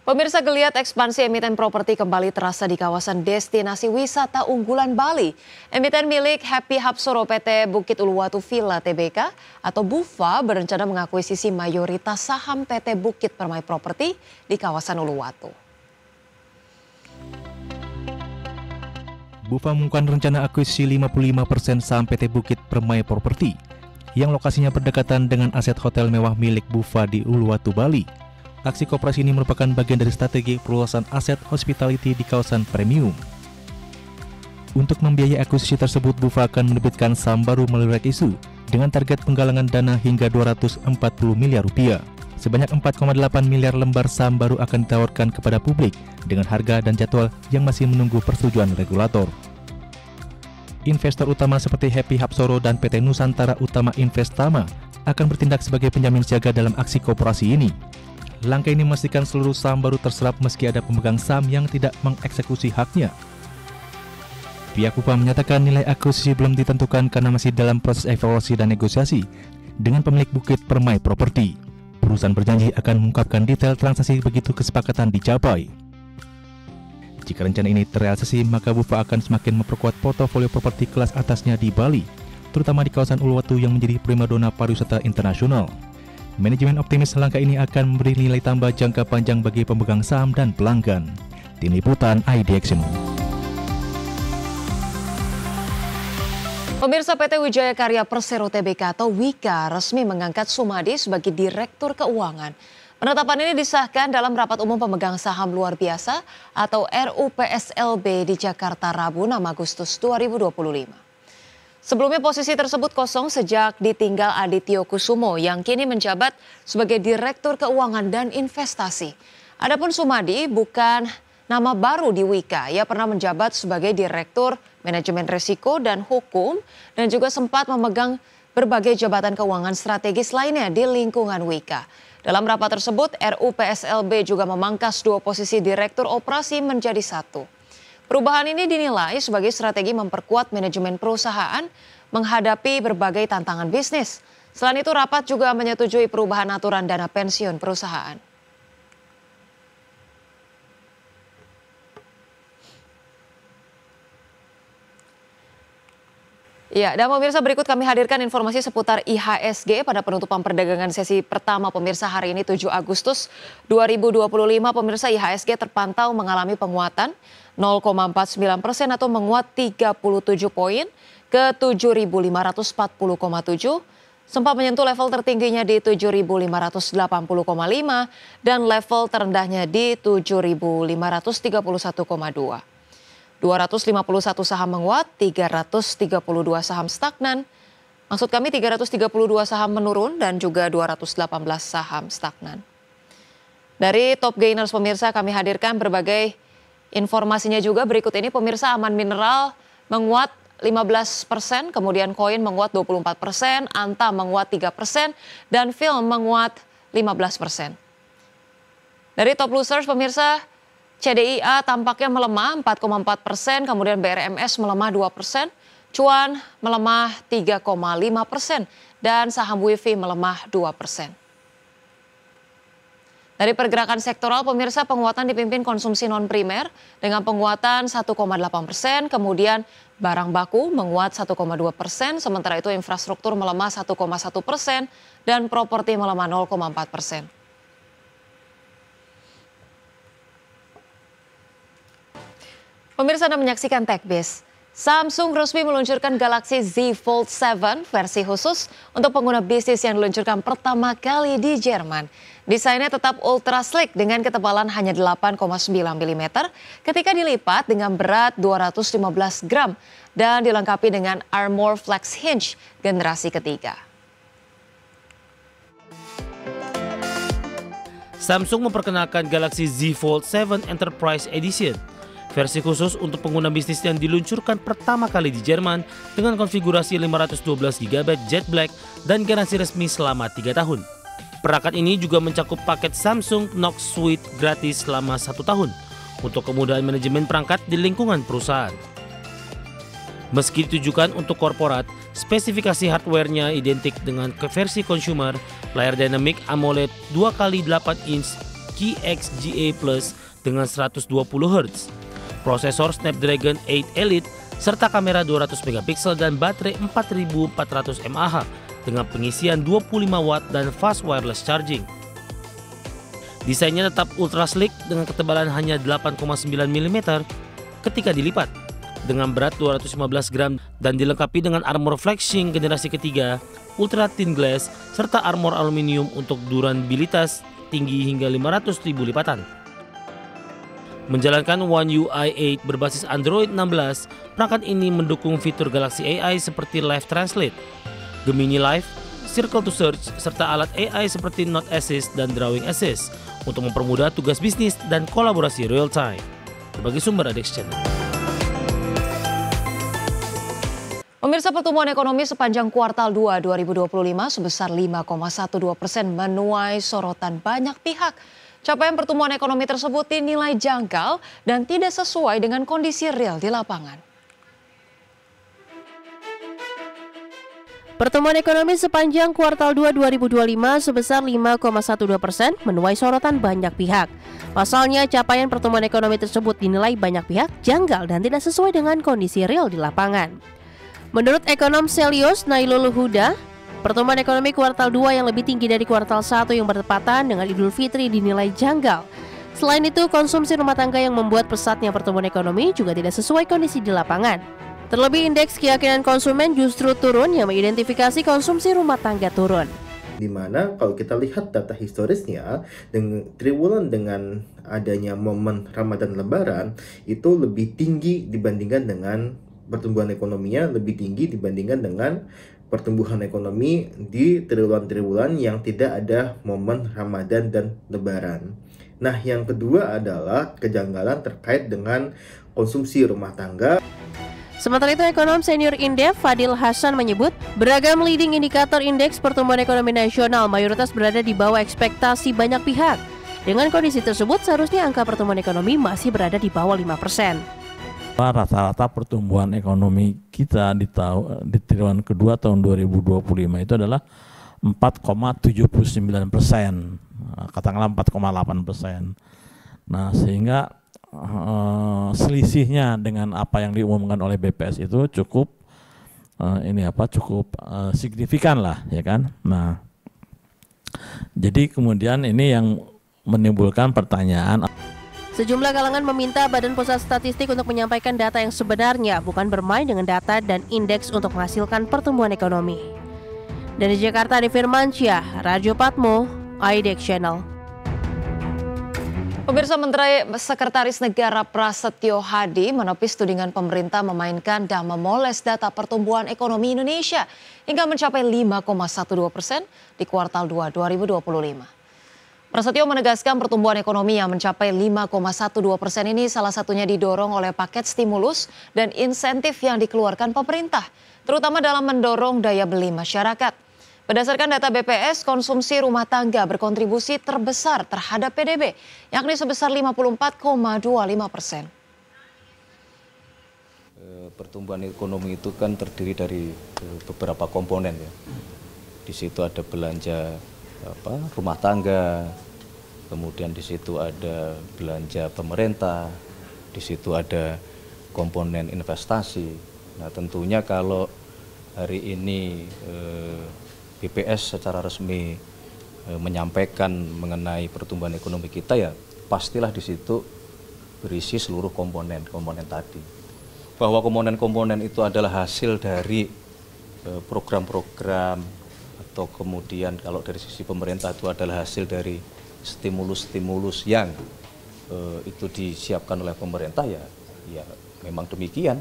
Pemirsa, geliat ekspansi emiten properti kembali terasa di kawasan destinasi wisata unggulan Bali. Emiten milik Happy Hapsoro PT Bukit Uluwatu Villa Tbk atau BUVA berencana mengakuisisi mayoritas saham PT Bukit Permai Properti di kawasan Uluwatu. BUVA mengumumkan rencana akuisisi 55% saham PT Bukit Permai Properti yang lokasinya berdekatan dengan aset hotel mewah milik BUVA di Uluwatu, Bali. Aksi koperasi ini merupakan bagian dari strategi perluasan aset hospitality di kawasan premium. Untuk membiayai akuisisi tersebut, BUVA akan menerbitkan saham baru melalui rights issue dengan target penggalangan dana hingga 240 miliar rupiah. Sebanyak 4,8 miliar lembar saham baru akan ditawarkan kepada publik dengan harga dan jadwal yang masih menunggu persetujuan regulator. Investor utama seperti Happy Hapsoro dan PT Nusantara Utama Investama akan bertindak sebagai penjamin siaga dalam aksi koperasi ini. Langkah ini memastikan seluruh saham baru terserap meski ada pemegang saham yang tidak mengeksekusi haknya. Pihak BUVA menyatakan nilai akuisisi belum ditentukan karena masih dalam proses evaluasi dan negosiasi dengan pemilik Bukit Permai Properti. Perusahaan berjanji akan mengungkapkan detail transaksi begitu kesepakatan dicapai. Jika rencana ini terrealisasi, maka BUVA akan semakin memperkuat portofolio properti kelas atasnya di Bali, terutama di kawasan Uluwatu yang menjadi primadona pariwisata internasional. Manajemen optimis langkah ini akan memberi nilai tambah jangka panjang bagi pemegang saham dan pelanggan. Tim Liputan IDX. Pemirsa, PT Wijaya Karya Persero Tbk atau WIKA resmi mengangkat Sumadi sebagai Direktur Keuangan. Penetapan ini disahkan dalam rapat umum pemegang saham luar biasa atau RUPSLB di Jakarta Rabu 6 Agustus 2025. Sebelumnya posisi tersebut kosong sejak ditinggal Adityo Kusumo yang kini menjabat sebagai Direktur Keuangan dan Investasi. Adapun Sumadi bukan nama baru di WIKA. Ia pernah menjabat sebagai Direktur Manajemen Risiko dan Hukum dan juga sempat memegang berbagai jabatan keuangan strategis lainnya di lingkungan WIKA. Dalam rapat tersebut, RUPSLB juga memangkas 2 posisi Direktur Operasi menjadi 1. Perubahan ini dinilai sebagai strategi memperkuat manajemen perusahaan menghadapi berbagai tantangan bisnis. Selain itu, rapat juga menyetujui perubahan aturan dana pensiun perusahaan. Ya, dan pemirsa, berikut kami hadirkan informasi seputar IHSG pada penutupan perdagangan sesi pertama pemirsa hari ini 7 Agustus 2025. Pemirsa, IHSG terpantau mengalami penguatan 0,49% atau menguat 37 poin ke 7.540,7, sempat menyentuh level tertingginya di 7.580,5 dan level terendahnya di 7.531,2. 251 saham menguat, 332 saham stagnan. Maksud kami 332 saham menurun dan juga 218 saham stagnan. Dari top gainers pemirsa kami hadirkan berbagai informasinya juga berikut ini. Pemirsa, Aman Mineral menguat 15%, kemudian Koin menguat 24%, Anta menguat 3%, dan Film menguat 15%. Dari top losers pemirsa, CDIA tampaknya melemah 4,4%, kemudian BRMS melemah 2%, Cuan melemah 3,5%, dan saham WIFI melemah 2%. Dari pergerakan sektoral pemirsa, penguatan dipimpin konsumsi non-primer dengan penguatan 1,8%, kemudian barang baku menguat 1,2%, sementara itu infrastruktur melemah 1,1% dan properti melemah 0,4%. Pemirsa, Anda menyaksikan TechBiz. Samsung resmi meluncurkan Galaxy Z Fold 7 versi khusus untuk pengguna bisnis yang diluncurkan pertama kali di Jerman. Desainnya tetap ultra sleek dengan ketebalan hanya 8,9 mm ketika dilipat dengan berat 215 gram dan dilengkapi dengan Armor Flex Hinge generasi ketiga. Samsung memperkenalkan Galaxy Z Fold 7 Enterprise Edition. Versi khusus untuk pengguna bisnis yang diluncurkan pertama kali di Jerman dengan konfigurasi 512GB Jet Black dan garansi resmi selama 3 tahun. Perangkat ini juga mencakup paket Samsung Knox Suite gratis selama 1 tahun untuk kemudahan manajemen perangkat di lingkungan perusahaan. Meski ditujukan untuk korporat, spesifikasi hardware-nya identik dengan versi consumer, layar dynamic AMOLED 2x8 inch QXGA Plus dengan 120 Hz, prosesor Snapdragon 8 Elite, serta kamera 200 megapiksel dan baterai 4400 mAh dengan pengisian 25 watt dan fast wireless charging. Desainnya tetap ultra sleek dengan ketebalan hanya 8,9 mm ketika dilipat, dengan berat 215 gram dan dilengkapi dengan armor flexing generasi ketiga, ultra thin glass, serta armor aluminium untuk durabilitas tinggi hingga 500.000 lipatan. Menjalankan One UI 8 berbasis Android 16, perangkat ini mendukung fitur Galaxy AI seperti Live Translate, Gemini Live, Circle to Search, serta alat AI seperti Note Assist dan Drawing Assist untuk mempermudah tugas bisnis dan kolaborasi real time. Berbagai sumber Adex Channel. Pemirsa, pertumbuhan ekonomi sepanjang kuartal 2 2025 sebesar 5,12% menuai sorotan banyak pihak. Capaian pertumbuhan ekonomi tersebut dinilai janggal dan tidak sesuai dengan kondisi real di lapangan. Pertumbuhan ekonomi sepanjang kuartal 2 2025 sebesar 5,12% menuai sorotan banyak pihak. Pasalnya, capaian pertumbuhan ekonomi tersebut dinilai banyak pihak janggal dan tidak sesuai dengan kondisi real di lapangan. Menurut ekonom Selios Nailul Huda, pertumbuhan ekonomi kuartal 2 yang lebih tinggi dari kuartal 1 yang bertepatan dengan Idul Fitri dinilai janggal. Selain itu, konsumsi rumah tangga yang membuat pesatnya pertumbuhan ekonomi juga tidak sesuai kondisi di lapangan. Terlebih, indeks keyakinan konsumen justru turun yang mengidentifikasi konsumsi rumah tangga turun. Di mana kalau kita lihat data historisnya, dengan triwulan dengan adanya momen Ramadan Lebaran itu lebih tinggi dibandingkan dengan pertumbuhan ekonominya, lebih tinggi dibandingkan dengan pertumbuhan ekonomi di triwulan-triwulan yang tidak ada momen Ramadan dan Lebaran. Nah, yang kedua adalah kejanggalan terkait dengan konsumsi rumah tangga. Sementara itu, ekonom senior Indef Fadil Hasan menyebut beragam leading indikator indeks pertumbuhan ekonomi nasional mayoritas berada di bawah ekspektasi banyak pihak. Dengan kondisi tersebut, seharusnya angka pertumbuhan ekonomi masih berada di bawah 5%. Rata-rata pertumbuhan ekonomi kita di triwulan kedua tahun 2025 itu adalah 4,79%, katakanlah 4,8%. Nah, sehingga selisihnya dengan apa yang diumumkan oleh BPS itu cukup signifikan lah, ya kan. Nah, jadi kemudian ini yang menimbulkan pertanyaan. Sejumlah kalangan meminta Badan Pusat Statistik untuk menyampaikan data yang sebenarnya, bukan bermain dengan data dan indeks untuk menghasilkan pertumbuhan ekonomi. Dari Jakarta, di Firmansyah, Radio Patmo, Adex Channel. Pemirsa, Menteri Sekretaris Negara Prasetyo Hadi menepis tudingan pemerintah memainkan dan memoles data pertumbuhan ekonomi Indonesia hingga mencapai 5,12% di kuartal 2 2025. Prasetyo menegaskan pertumbuhan ekonomi yang mencapai 5,12% ini salah satunya didorong oleh paket stimulus dan insentif yang dikeluarkan pemerintah, terutama dalam mendorong daya beli masyarakat. Berdasarkan data BPS, konsumsi rumah tangga berkontribusi terbesar terhadap PDB, yakni sebesar 54,25%. Pertumbuhan ekonomi itu kan terdiri dari beberapa komponen ya. Di situ ada belanja rumah tangga, kemudian di situ ada belanja pemerintah, di situ ada komponen investasi. Nah, tentunya kalau hari ini BPS secara resmi menyampaikan mengenai pertumbuhan ekonomi kita, ya pastilah di situ berisi seluruh komponen tadi. Bahwa komponen-komponen itu adalah hasil dari program-program atau kemudian kalau dari sisi pemerintah itu adalah hasil dari stimulus-stimulus yang itu disiapkan oleh pemerintah, ya memang demikian.